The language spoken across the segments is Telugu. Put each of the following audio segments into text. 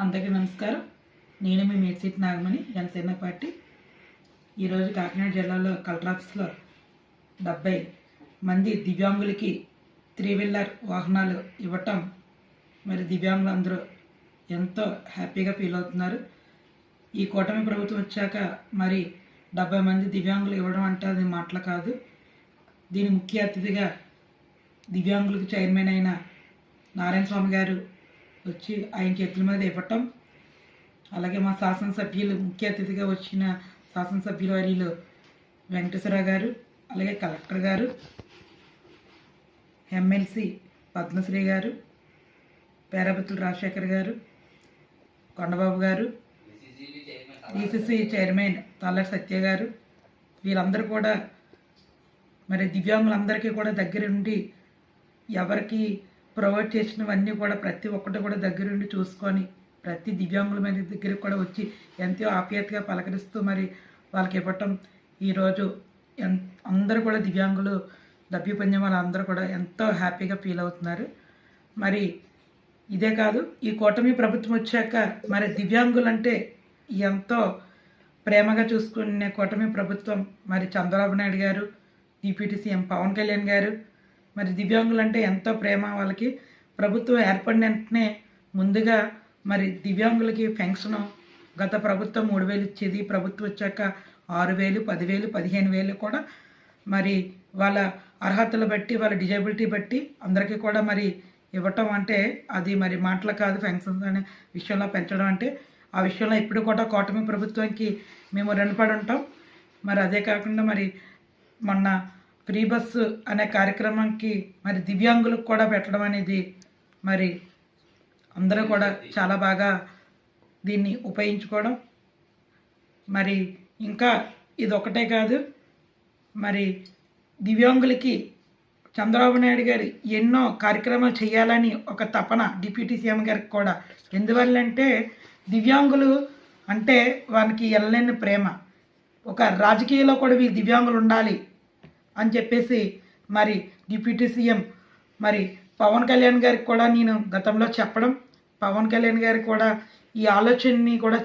అందరికీ నమస్కారం. నేను మీ మేడ్సిట్ నాగమణి, జనసేన పార్టీ. ఈరోజు కాకినాడ జిల్లాలో కలెక్టర్ ఆఫీస్లో 70 మంది దివ్యాంగులకి 3-వీలర్ వాహనాలు ఇవ్వటం, మరి దివ్యాంగులు అందరూ ఎంతో హ్యాపీగా ఫీల్ అవుతున్నారు. ఈ కూటమి ప్రభుత్వం వచ్చాక మరి 70 మంది దివ్యాంగులు ఇవ్వడం అంటే అది మాటలు కాదు. దీని ముఖ్య అతిథిగా దివ్యాంగులకు చైర్మన్ అయిన నారాయణ స్వామి గారు వచ్చి ఆయన చేతుల మీద ఇవ్వటం, అలాగే మా శాసనసభ్యులు ముఖ్య అతిథిగా వచ్చిన శాసనసభ్యుల వర్యులు వెంకటేశ్వరరావు గారు, అలాగే కలెక్టర్ గారు, ఎమ్మెల్సీ పద్మశ్రీ గారు, పేరాబత్తుల రాజశేఖర్ గారు, కొండబాబు గారు, ఈసీసీ చైర్మన్ తాళ్ళ సత్య గారు, వీళ్ళందరూ కూడా మరి దివ్యాంగులందరికీ కూడా దగ్గరుండి ఎవరికి ప్రొవైడ్ చేసినవన్నీ కూడా ప్రతి ఒక్కటి కూడా దగ్గరుండి చూసుకొని ప్రతి దివ్యాంగుల మీద దగ్గరికి కూడా వచ్చి ఎంతో ఆప్యాయతగా పలకరిస్తూ మరి వాళ్ళకి ఇవ్వటం, ఈరోజు అందరూ కూడా దివ్యాంగులు లబ్ధి పొందిన వాళ్ళందరూ కూడా ఎంతో హ్యాపీగా ఫీల్ అవుతున్నారు. మరి ఇదే కాదు, ఈ కూటమి ప్రభుత్వం వచ్చాక మరి దివ్యాంగులంటే ఎంతో ప్రేమగా చూసుకునే కూటమి ప్రభుత్వం మరి చంద్రబాబు నాయుడు గారు, డిప్యూటీ సీఎం పవన్ కళ్యాణ్ గారు, మరి దివ్యాంగులంటే ఎంతో ప్రేమ వాళ్ళకి. ప్రభుత్వం ఏర్పడిన వెంటనే ముందుగా మరి దివ్యాంగులకి పెన్షను గత ప్రభుత్వం 3,000 ఇచ్చేది, ప్రభుత్వం వచ్చాక 6,000, 10,000, 15,000 కూడా మరి వాళ్ళ అర్హతలు బట్టి వాళ్ళ డిజేబిలిటీ బట్టి అందరికీ కూడా మరి ఇవ్వటం అంటే అది మరి మాటలు కాదు. పెన్షన్స్ అనే విషయంలో పెంచడం అంటే ఆ విషయంలో ఇప్పుడు కూడా కూటమి ప్రభుత్వానికి మేము రుణపడి ఉంటాం. మరి అదే కాకుండా మరి మొన్న ఫ్రీ బస్సు అనే కార్యక్రమానికి మరి దివ్యాంగులకు కూడా పెట్టడం అనేది మరి అందరూ కూడా చాలా బాగా దీన్ని ఉపయోగించుకోవడం. మరి ఇంకా ఇది ఒకటే కాదు, మరి దివ్యాంగులకి చంద్రబాబు నాయుడు గారు ఎన్నో కార్యక్రమాలు చేయాలని ఒక తపన డిప్యూటీ సీఎం గారికి కూడా. ఎందువల్లంటే దివ్యాంగులు అంటే వాళ్ళకి ఎల్లలేని ప్రేమ. ఒక రాజకీయాల్లో కూడా వీళ్ళు దివ్యాంగులు ఉండాలి అని చెప్పేసి మరి డిప్యూటీ సీఎం మరి పవన్ కళ్యాణ్ గారికి కూడా నేను గతంలో చెప్పడం, పవన్ కళ్యాణ్ గారికి కూడా ఈ ఆలోచనని కూడా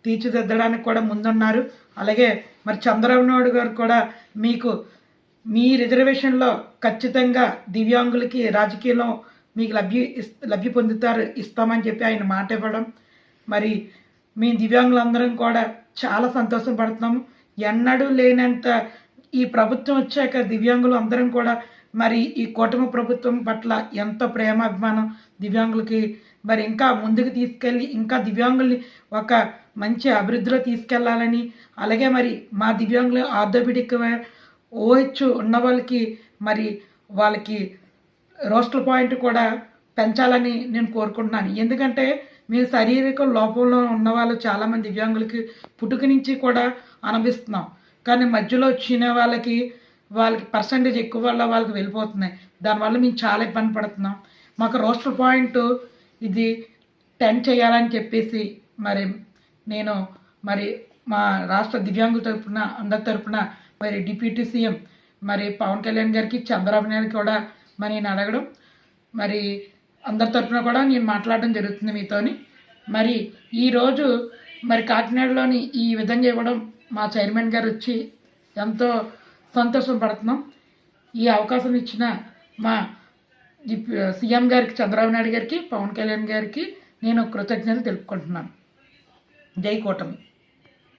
తీర్చిదిద్దడానికి కూడా ముందున్నారు. అలాగే మరి చంద్రబాబు నాయుడు గారు కూడా మీకు మీ రిజర్వేషన్లో ఖచ్చితంగా దివ్యాంగులకి రాజకీయంలో మీకు లబ్ధి పొందుతారు, ఇస్తామని చెప్పి ఆయన మాట ఇవ్వడం, మరి మేము దివ్యాంగులందరం కూడా చాలా సంతోషం పడుతున్నాము. ఎన్నడూ లేనంత ఈ ప్రభుత్వం వచ్చాక దివ్యాంగులు అందరం కూడా మరి ఈ కూటమి ప్రభుత్వం పట్ల ఎంతో ప్రేమ అభిమానం దివ్యాంగులకి మరి ఇంకా ముందుకు తీసుకెళ్ళి ఇంకా దివ్యాంగుల్ని ఒక మంచి అభివృద్ధిలో తీసుకెళ్లాలని, అలాగే మరి మా దివ్యాంగులు ఆర్థోపెడిక్ ఓహెచ్ ఉన్న వాళ్ళకి మరి వాళ్ళకి రోస్టర్ పాయింట్ కూడా పెంచాలని నేను కోరుకుంటున్నాను. ఎందుకంటే మేము శారీరక లోపంలో ఉన్న వాళ్ళు చాలామంది దివ్యాంగులకి పుట్టుక నుంచి కూడా అనుభవిస్తున్నాం. కానీ మధ్యలో వచ్చిన వాళ్ళకి పర్సంటేజ్ ఎక్కువ వల్ల వాళ్ళకి వెళ్ళిపోతున్నాయి. దానివల్ల మేము చాలా ఇబ్బంది పడుతున్నాం. మాకు రోస్టర్ పాయింట్ ఇది 10 చేయాలని చెప్పేసి మరి నేను మరి మా రాష్ట్ర దివ్యాంగుల తరఫున అందరి తరఫున మరి డిప్యూటీ సీఎం మరి పవన్ కళ్యాణ్ గారికి, చంద్రబాబు నాయుడు కూడా మరి నేను అడగడం, మరి అందరి తరఫున కూడా నేను మాట్లాడడం జరుగుతుంది మీతోని. మరి ఈరోజు మరి కాకినాడలోని ఈ విధంగా ఇవ్వడం మా చైర్మన్ గారు వచ్చి ఎంతో సంతోషం పడుతున్నాం. ఈ అవకాశం ఇచ్చిన మా సీఎం గారికి, చంద్రబాబు నాయుడు గారికి, పవన్ కళ్యాణ్ గారికి నేను కృతజ్ఞతలు తెలుపుకుంటున్నాను. జై కూటమి.